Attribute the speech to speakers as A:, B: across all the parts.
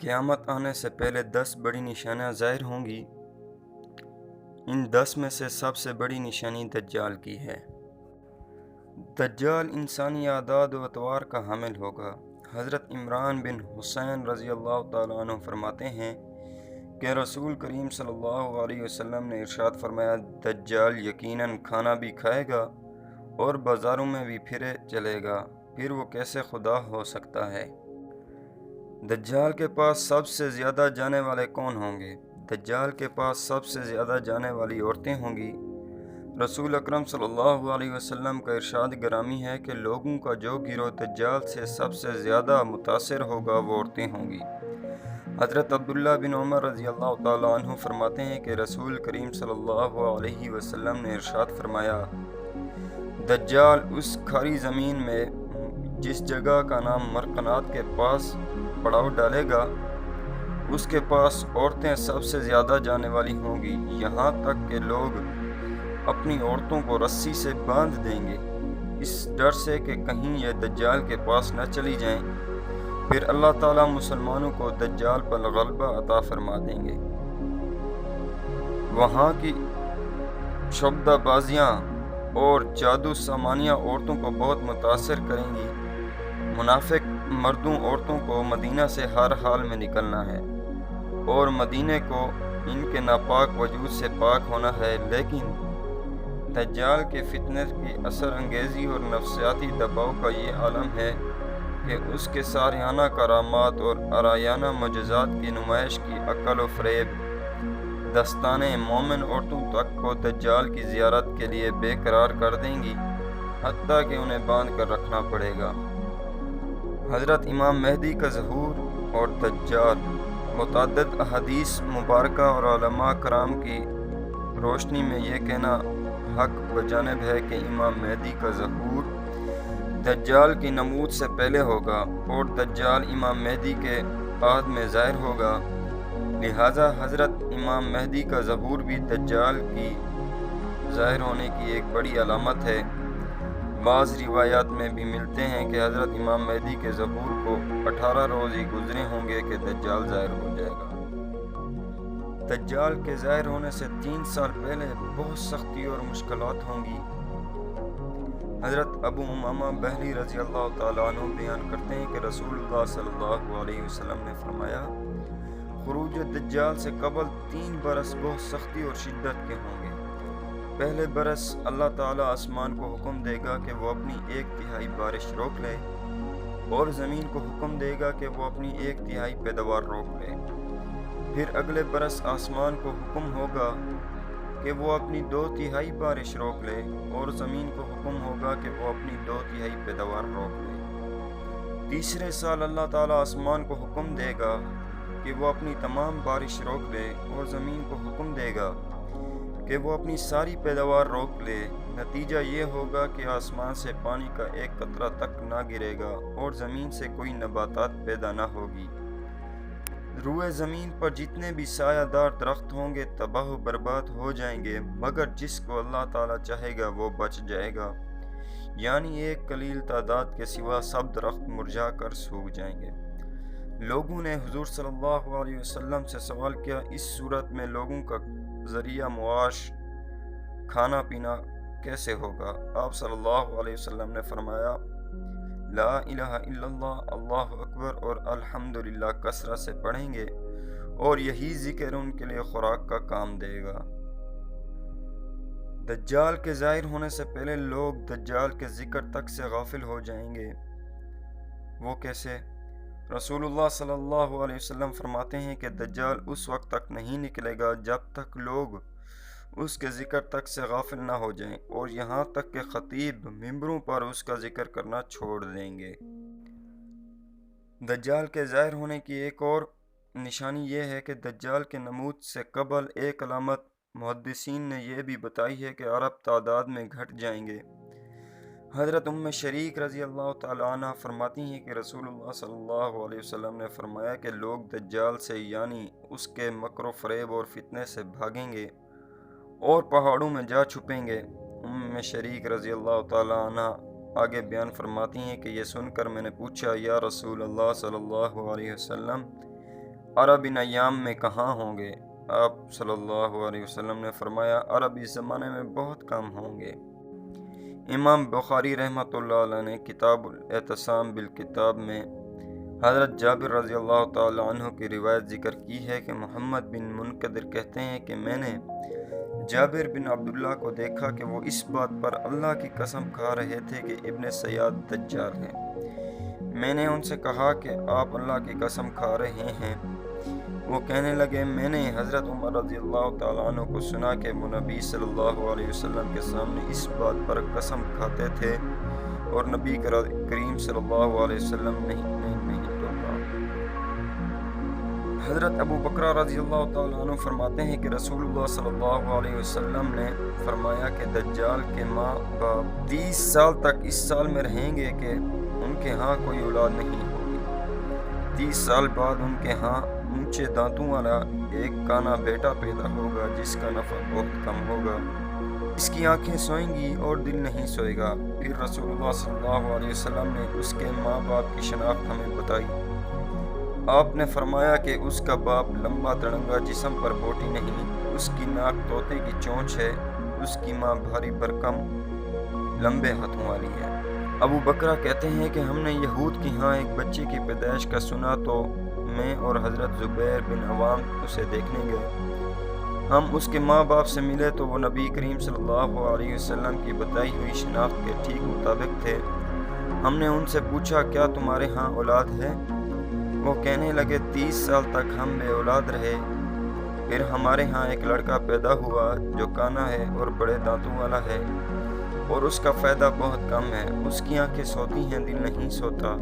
A: قیامت آنے سے پہلے 10 بڑی نشانیاں ظاہر ہوں گی۔ ان 10 میں سے سب سے بڑی نشانی دجال کی ہے۔ دجال انسانی اعداد و اطوار کا حامل ہوگا۔ حضرت عمران بن حسین رضی اللہ تعالیٰ عنہ فرماتے ہیں کہ رسول کریم صلی اللہ علیہ وسلم نے ارشاد فرمایا، دجال یقیناً کھانا بھی کھائے گا اور بازاروں میں بھی پھرے چلے گا، پھر وہ کیسے خدا ہو سکتا ہے؟ دجال کے پاس سب سے زیادہ جانے والے کون ہوں گے؟ دجال کے پاس سب سے زیادہ جانے والی عورتیں ہوں گی۔ رسول اکرم صلی اللہ علیہ وسلم کا ارشاد گرامی ہے کہ لوگوں کا جو گروہ دجال سے سب سے زیادہ متاثر ہوگا وہ عورتیں ہوں گی۔ حضرت عبداللہ بن عمر رضی اللہ تعالیٰ عنہ فرماتے ہیں کہ رسول کریم صلی اللہ علیہ وسلم نے ارشاد فرمایا، دجال اس کھاری زمین میں جس جگہ کا نام مرقنات کے پاس پڑاؤ ڈالے گا، اس کے پاس عورتیں سب سے زیادہ جانے والی ہوں گی، یہاں تک کہ لوگ اپنی عورتوں کو رسی سے باندھ دیں گے، اس ڈر سے کہ کہیں یہ دجال کے پاس نہ چلی جائیں۔ پھر اللہ تعالیٰ مسلمانوں کو دجال پر غلبہ عطا فرما دیں گے۔ وہاں کی شعبدہ بازیاں اور جادو سامانیاں عورتوں کو بہت متاثر کریں گی۔ منافق مردوں عورتوں کو مدینہ سے ہر حال میں نکلنا ہے اور مدینے کو ان کے ناپاک وجود سے پاک ہونا ہے، لیکن دجال کے فتنے کی اثر انگیزی اور نفسیاتی دباؤ کا یہ عالم ہے کہ اس کے ساریانہ کرامات اور آرایانہ معجزات کی نمائش کی عقل و فریب دستانے مومن عورتوں تک کو دجال کی زیارت کے لیے بے قرار کر دیں گی، حتیٰ کہ انہیں باندھ کر رکھنا پڑے گا۔ حضرت امام مہدی کا ظہور اور دجال۔ متعدد احادیث مبارکہ اور علماء کرام کی روشنی میں یہ کہنا حق بجانب ہے کہ امام مہدی کا ظہور دجال کی نمود سے پہلے ہوگا اور دجال امام مہدی کے بعد میں ظاہر ہوگا، لہذا حضرت امام مہدی کا ظہور بھی دجال کی ظاہر ہونے کی ایک بڑی علامت ہے۔ بعض روایات میں بھی ملتے ہیں کہ حضرت امام مہدی کے ظہور کو 18 روز ہی گزرے ہوں گے کہ دجال ظاہر ہو جائے گا۔ دجال کے ظاہر ہونے سے 3 سال پہلے بہت سختی اور مشکلات ہوں گی۔ حضرت ابو امامہ بہلی رضی اللہ تعالیٰ عنہ بیان کرتے ہیں کہ رسول اللہ صلی اللہ علیہ وسلم نے فرمایا، خروج دجال سے قبل 3 برس بہت سختی اور شدت کے ہوں گے۔ پہلے برس اللہ تعالیٰ آسمان کو حکم دے گا کہ وہ اپنی 1/3 بارش روک لے، اور زمین کو حکم دے گا کہ وہ اپنی 1/3 پیداوار روک لے۔ پھر اگلے برس آسمان کو حکم ہوگا کہ وہ اپنی 2/3 بارش روک لے، اور زمین کو حکم ہوگا کہ وہ اپنی 2/3 پیداوار روک لے۔ تیسرے سال اللہ تعالیٰ آسمان کو حکم دے گا کہ وہ اپنی تمام بارش روک لے، اور زمین کو حکم دے گا کہ وہ اپنی ساری پیداوار روک لے۔ نتیجہ یہ ہوگا کہ آسمان سے پانی کا ایک قطرہ تک نہ گرے گا اور زمین سے کوئی نباتات پیدا نہ ہوگی۔ روئے زمین پر جتنے بھی سایہ دار درخت ہوں گے تباہ و برباد ہو جائیں گے، مگر جس کو اللہ تعالیٰ چاہے گا وہ بچ جائے گا، یعنی ایک قلیل تعداد کے سوا سب درخت مرجھا کر سوکھ جائیں گے۔ لوگوں نے حضور صلی اللہ علیہ وسلم سے سوال کیا، اس صورت میں لوگوں کا ذریعہ معاش کھانا پینا کیسے ہوگا؟ آپ صلی اللہ علیہ وسلم نے فرمایا، لا الہ الا اللہ، اللہ اکبر اور الحمدللہ کثرت سے پڑھیں گے، اور یہی ذکر ان کے لیے خوراک کا کام دے گا۔ دجال کے ظاہر ہونے سے پہلے لوگ دجال کے ذکر تک سے غافل ہو جائیں گے۔ وہ کیسے؟ رسول اللہ صلی اللہ علیہ وسلم فرماتے ہیں کہ دجال اس وقت تک نہیں نکلے گا جب تک لوگ اس کے ذکر تک سے غافل نہ ہو جائیں، اور یہاں تک کہ خطیب ممبروں پر اس کا ذکر کرنا چھوڑ دیں گے۔ دجال کے ظاہر ہونے کی ایک اور نشانی یہ ہے کہ دجال کے نمود سے قبل ایک علامت محدثین نے یہ بھی بتائی ہے کہ عرب تعداد میں گھٹ جائیں گے۔ حضرت ام شریک رضی اللہ تعالیٰ عنہ فرماتی ہیں کہ رسول اللہ صلی اللہ علیہ وسلم نے فرمایا کہ لوگ دجال سے یعنی اس کے مکر و فریب اور فتنے سے بھاگیں گے اور پہاڑوں میں جا چھپیں گے۔ ام شریک رضی اللہ تعالیٰ عنہ آگے بیان فرماتی ہیں کہ یہ سن کر میں نے پوچھا، یا رسول اللہ صلی اللہ علیہ وسلم، عرب ان ایام میں کہاں ہوں گے؟ آپ صلی اللہ علیہ وسلم نے فرمایا عرب اس زمانے میں بہت کم ہوں گے۔ امام بخاری رحمۃ اللہ علیہ نے کتاب الاعتصام بالکتاب میں حضرت جابر رضی اللہ تعالی عنہ کی روایت ذکر کی ہے کہ محمد بن منقدر کہتے ہیں کہ میں نے جابر بن عبداللہ کو دیکھا کہ وہ اس بات پر اللہ کی قسم کھا رہے تھے کہ ابن سیاد دجال ہے۔ میں نے ان سے کہا کہ آپ اللہ کی قسم کھا رہے ہیں؟ وہ کہنے لگے میں نے حضرت عمر رضی اللہ تعالیٰ عنہ کو سنا کہ وہ نبی صلی اللہ علیہ وسلم کے سامنے اس بات پر قسم کھاتے تھے اور نبی کریم صلی اللہ علیہ وسلم نہیں ٹوکا۔ حضرت ابو بکر رضی اللہ تعالیٰ عنہ فرماتے ہیں کہ رسول اللہ صلی اللہ علیہ وسلم نے فرمایا کہ دجال کے ماں باپ 30 سال تک اس سال میں رہیں گے کہ ان کے ہاں کوئی اولاد نہیں ہوگی۔ 30 سال بعد ان کے ہاں اونچے دانتوں والا ایک کانا بیٹا پیدا ہوگا جس کا نفع بہت کم ہوگا، اس کی آنکھیں سوئیں گی اور دل نہیں سوئے گا۔ پھر رسول اللہ صلی اللہ علیہ وسلم نے اس کے ماں باپ کی شناخت ہمیں بتائی۔ آپ نے فرمایا کہ اس کا باپ لمبا تڑنگا جسم پر بوٹی نہیں، اس کی ناک طوطے کی چونچ ہے، اس کی ماں بھاری برکم لمبے ہاتھوں والی ہے۔ ابو بکرہ کہتے ہیں کہ ہم نے یہود کی ہاں ایک بچے کی پیدائش کا سنا تو میں اور حضرت زبیر بن عوام اسے دیکھنے گئے۔ ہم اس کے ماں باپ سے ملے تو وہ نبی کریم صلی اللہ علیہ وسلم کی بتائی ہوئی شناخت کے ٹھیک مطابق تھے۔ ہم نے ان سے پوچھا کیا تمہارے ہاں اولاد ہے؟ وہ کہنے لگے 30 سال تک ہم بے اولاد رہے، پھر ہمارے ہاں ایک لڑکا پیدا ہوا جو کانا ہے اور بڑے دانتوں والا ہے اور اس کا فائدہ بہت کم ہے، اس کی آنکھیں سوتی ہیں دل نہیں سوتا۔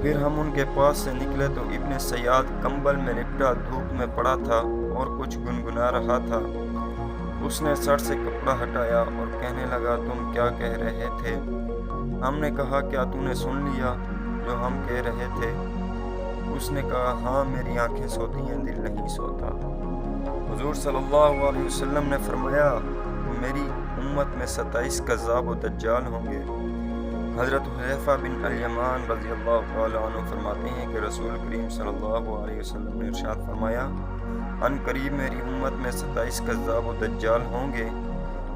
A: پھر ہم ان کے پاس سے نکلے تو ابن سیاد کمبل میں لپٹا دھوپ میں پڑا تھا اور کچھ گنگنا رہا تھا۔ اس نے سر سے کپڑا ہٹایا اور کہنے لگا تم کیا کہہ رہے تھے؟ ہم نے کہا کیا تو نے سن لیا جو ہم کہہ رہے تھے؟ اس نے کہا ہاں میری آنکھیں سوتی ہیں دل نہیں سوتا۔ حضور صلی اللہ علیہ وسلم نے فرمایا میری امت میں 27 کذاب و دجال ہوں گے۔ حضرت حذیفہ بن الیمان رضی اللہ تعالیٰ عنہ فرماتے ہیں کہ رسول کریم صلی اللہ علیہ وسلم نے ارشاد فرمایا ان قریب میری امت میں 27 کذاب و دجال ہوں گے،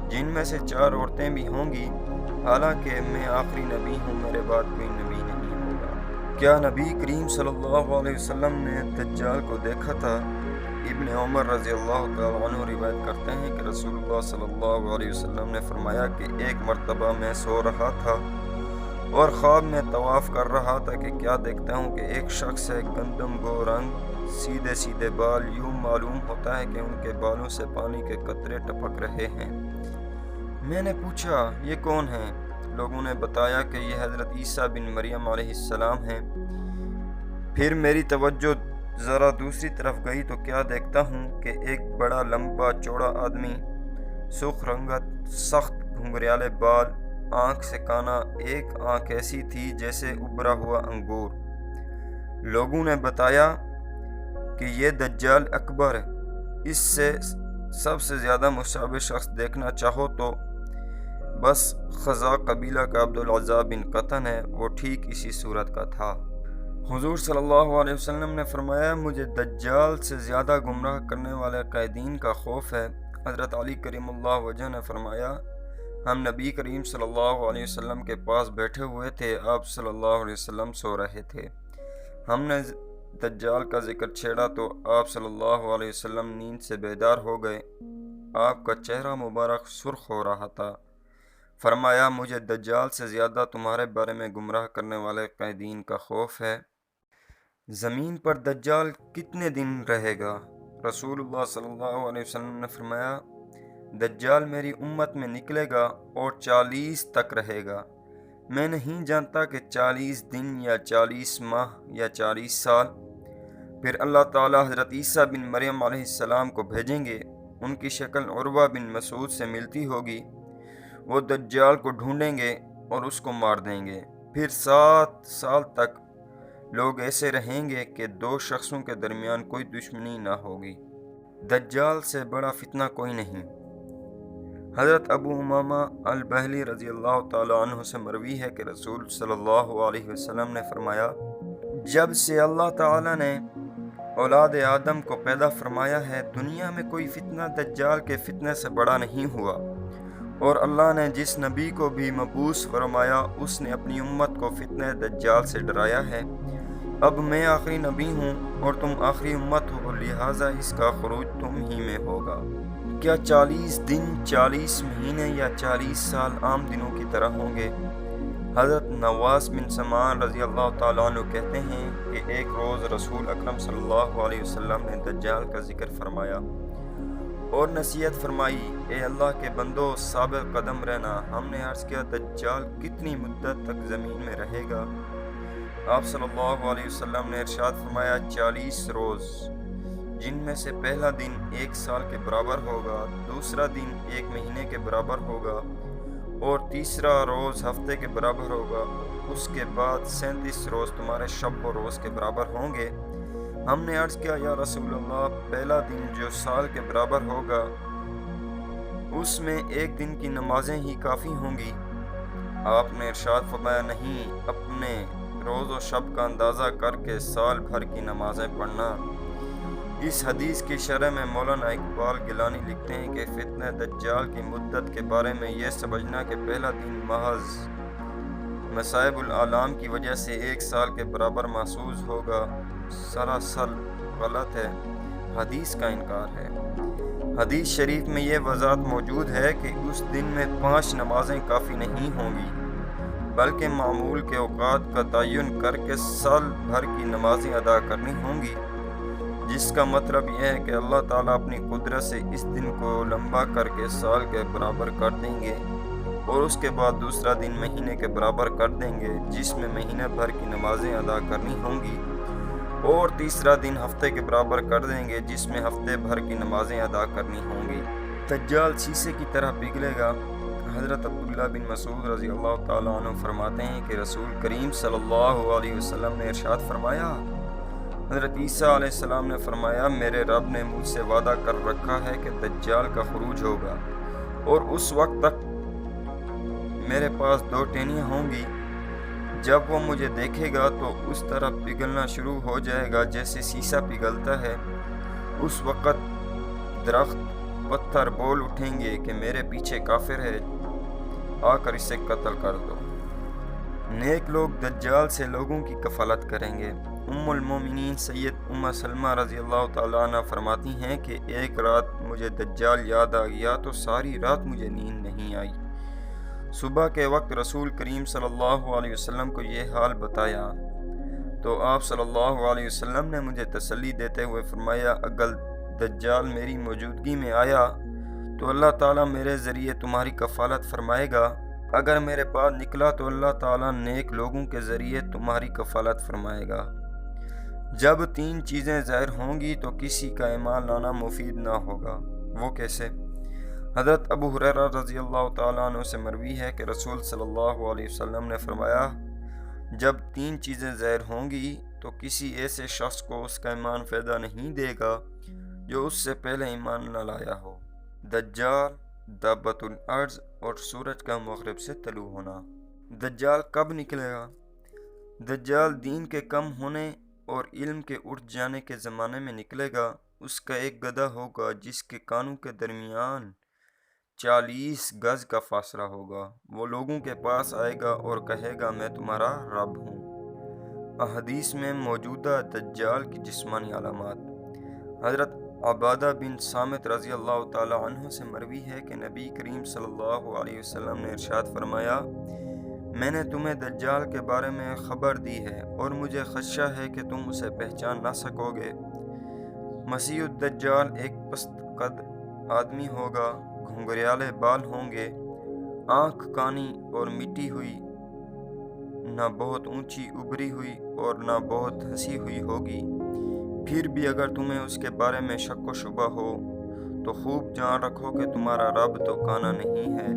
A: جن میں سے 4 عورتیں بھی ہوں گی، حالانکہ میں آخری نبی ہوں، میرے بعد کوئی نبی نہیں ہوگا۔ کیا نبی کریم صلی اللہ علیہ وسلم نے دجال کو دیکھا تھا؟ ابن عمر رضی اللہ تعالیٰ عنہ روایت کرتے ہیں کہ رسول اللہ صلی اللہ علیہ وسلم نے فرمایا کہ ایک مرتبہ میں سو رہا تھا اور خواب میں طواف کر رہا تھا کہ کیا دیکھتا ہوں کہ ایک شخص ہے، گندم گو رنگ، سیدھے سیدھے بال، یوں معلوم ہوتا ہے کہ ان کے بالوں سے پانی کے قطرے ٹپک رہے ہیں۔ میں نے پوچھا یہ کون ہیں؟ لوگوں نے بتایا کہ یہ حضرت عیسیٰ بن مریم علیہ السلام ہیں۔ پھر میری توجہ ذرا دوسری طرف گئی تو کیا دیکھتا ہوں کہ ایک بڑا لمبا چوڑا آدمی، سرخ رنگت، سخت گھنگریالے بال، آنکھ سے کانا، ایک آنکھ ایسی تھی جیسے ابھرا ہوا انگور۔ لوگوں نے بتایا کہ یہ دجال اکبر ہے، اس سے سب سے زیادہ مشابہ شخص دیکھنا چاہو تو بس خزاع قبیلہ کا عبدالعزیٰ بن قطن ہے، وہ ٹھیک اسی صورت کا تھا۔ حضور صلی اللہ علیہ وسلم نے فرمایا مجھے دجال سے زیادہ گمراہ کرنے والے قائدین کا خوف ہے۔ حضرت علی کریم اللہ وجہ نے فرمایا ہم نبی کریم صلی اللہ علیہ وسلم کے پاس بیٹھے ہوئے تھے، آپ صلی اللہ علیہ وسلم سو رہے تھے، ہم نے دجال کا ذکر چھیڑا تو آپ صلی اللہ علیہ وسلم نیند سے بیدار ہو گئے، آپ کا چہرہ مبارک سرخ ہو رہا تھا۔ فرمایا مجھے دجال سے زیادہ تمہارے بارے میں گمراہ کرنے والے قائدین کا خوف ہے۔ زمین پر دجال کتنے دن رہے گا؟ رسول اللہ صلی اللہ علیہ وسلم نے فرمایا دجال میری امت میں نکلے گا اور 40 تک رہے گا، میں نہیں جانتا کہ 40 دن یا 40 ماہ یا 40 سال۔ پھر اللہ تعالیٰ حضرت عیسیٰ بن مریم علیہ السلام کو بھیجیں گے، ان کی شکل عروہ بن مسعود سے ملتی ہوگی، وہ دجال کو ڈھونڈیں گے اور اس کو مار دیں گے۔ پھر 7 سال تک لوگ ایسے رہیں گے کہ 2 شخصوں کے درمیان کوئی دشمنی نہ ہوگی۔ دجال سے بڑا فتنہ کوئی نہیں۔ حضرت ابو امامہ البہلی رضی اللہ تعالیٰ عنہ سے مروی ہے کہ رسول صلی اللہ علیہ وسلم نے فرمایا جب سے اللہ تعالیٰ نے اولاد آدم کو پیدا فرمایا ہے۔ دنیا میں کوئی فتنہ دجال کے فتنے سے بڑا نہیں ہوا، اور اللہ نے جس نبی کو بھی مبعوث فرمایا اس نے اپنی امت کو فتنہ دجال سے ڈرایا ہے۔ اب میں آخری نبی ہوں اور تم آخری امت ہو، لہٰذا اس کا خروج تم ہی میں ہوگا۔ کیا 40 دن، 40 مہینے یا 40 سال عام دنوں کی طرح ہوں گے؟ حضرت نواس بن سمان رضی اللہ تعالیٰ عنہ کہتے ہیں کہ ایک روز رسول اکرم صلی اللہ علیہ وسلم نے دجال کا ذکر فرمایا اور نصیحت فرمائی، اے اللہ کے بندو، ثابت قدم رہنا۔ ہم نے عرض کیا، دجال کتنی مدت تک زمین میں رہے گا؟ آپ صلی اللہ علیہ وسلم نے ارشاد فرمایا، 40 روز، جن میں سے پہلا دن 1 سال کے برابر ہوگا، دوسرا دن 1 مہینے کے برابر ہوگا، اور تیسرا روز ہفتے کے برابر ہوگا۔ اس کے بعد 37 روز تمہارے شب و روز کے برابر ہوں گے۔ ہم نے عرض کیا، یا رسول اللہ، پہلا دن جو سال کے برابر ہوگا اس میں 1 دن کی نمازیں ہی کافی ہوں گی؟ آپ نے ارشاد فرمایا، نہیں، اپنے روز و شب کا اندازہ کر کے سال بھر کی نمازیں پڑھنا۔ اس حدیث کی شرح میں مولانا اقبال گیلانی لکھتے ہیں کہ فتنہ دجال کی مدت کے بارے میں یہ سمجھنا کہ پہلا دن محض مصائب العالم کی وجہ سے 1 سال کے برابر محسوس ہوگا، سراسر غلط ہے، حدیث کا انکار ہے۔ حدیث شریف میں یہ وضاحت موجود ہے کہ اس دن میں 5 نمازیں کافی نہیں ہوں گی، بلکہ معمول کے اوقات کا تعین کر کے سال بھر کی نمازیں ادا کرنی ہوں گی، جس کا مطلب یہ ہے کہ اللہ تعالیٰ اپنی قدرت سے اس دن کو لمبا کر کے سال کے برابر کر دیں گے، اور اس کے بعد دوسرا دن مہینے کے برابر کر دیں گے، جس میں مہینے بھر کی نمازیں ادا کرنی ہوں گی، اور تیسرا دن ہفتے کے برابر کر دیں گے، جس میں ہفتے بھر کی نمازیں ادا کرنی ہوں گی۔ دجال شیشے کی طرح پگھلے گا۔ حضرت عبداللہ بن مسعود رضی اللہ تعالیٰ عنہ فرماتے ہیں کہ رسول کریم صلی اللہ علیہ وسلم نے ارشاد فرمایا، حضرت عیسیٰ علیہ السلام نے فرمایا، میرے رب نے مجھ سے وعدہ کر رکھا ہے کہ دجال کا خروج ہوگا، اور اس وقت تک میرے پاس 2 ٹہنیاں ہوں گی۔ جب وہ مجھے دیکھے گا تو اس طرح پگھلنا شروع ہو جائے گا جیسے شیشہ پگھلتا ہے۔ اس وقت درخت، پتھر بول اٹھیں گے کہ میرے پیچھے کافر ہے، آ کر اسے قتل کر دو۔ نیک لوگ دجال سے لوگوں کی کفالت کریں گے۔ ام المومنین سید ام سلمہ رضی اللہ تعالیٰ عنہ فرماتی ہیں کہ ایک رات مجھے دجال یاد آ گیا تو ساری رات مجھے نیند نہیں آئی۔ صبح کے وقت رسول کریم صلی اللہ علیہ وسلم کو یہ حال بتایا تو آپ صلی اللہ علیہ وسلم نے مجھے تسلی دیتے ہوئے فرمایا، اگر دجال میری موجودگی میں آیا تو اللہ تعالیٰ میرے ذریعے تمہاری کفالت فرمائے گا، اگر میرے بعد نکلا تو اللہ تعالیٰ نیک لوگوں کے ذریعے تمہاری کفالت فرمائے گا۔ جب 3 چیزیں ظاہر ہوں گی تو کسی کا ایمان لانا مفید نہ ہوگا۔ وہ کیسے؟ حضرت ابو ہریرہ رضی اللہ تعالیٰ عنہ سے مروی ہے کہ رسول صلی اللہ علیہ وسلم نے فرمایا، جب 3 چیزیں ظاہر ہوں گی تو کسی ایسے شخص کو اس کا ایمان فائدہ نہیں دے گا جو اس سے پہلے ایمان نہ لایا ہو: دجال، دابت الارض، اور سورج کا مغرب سے طلوع ہونا۔ دجال کب نکلے گا؟ دجال دین کے کم ہونے اور علم کے اٹھ جانے کے زمانے میں نکلے گا۔ اس کا ایک گدھا ہوگا جس کے کانوں کے درمیان 40 گز کا فاصلہ ہوگا۔ وہ لوگوں کے پاس آئے گا اور کہے گا، میں تمہارا رب ہوں۔ احادیث میں موجودہ دجال کی جسمانی علامات۔ حضرت عبادہ بن صامت رضی اللہ تعالی عنہ سے مروی ہے کہ نبی کریم صلی اللہ علیہ وسلم نے ارشاد فرمایا، میں نے تمہیں دجال کے بارے میں خبر دی ہے اور مجھے خدشہ ہے کہ تم اسے پہچان نہ سکو گے۔ مسیح الدجال ایک پست قد آدمی ہوگا، گھنگریالے بال ہوں گے، آنکھ کانی اور مٹی ہوئی، نہ بہت اونچی ابری ہوئی اور نہ بہت ہنسی ہوئی ہوگی۔ پھر بھی اگر تمہیں اس کے بارے میں شک و شبہ ہو تو خوب جان رکھو کہ تمہارا رب تو کانا نہیں ہے۔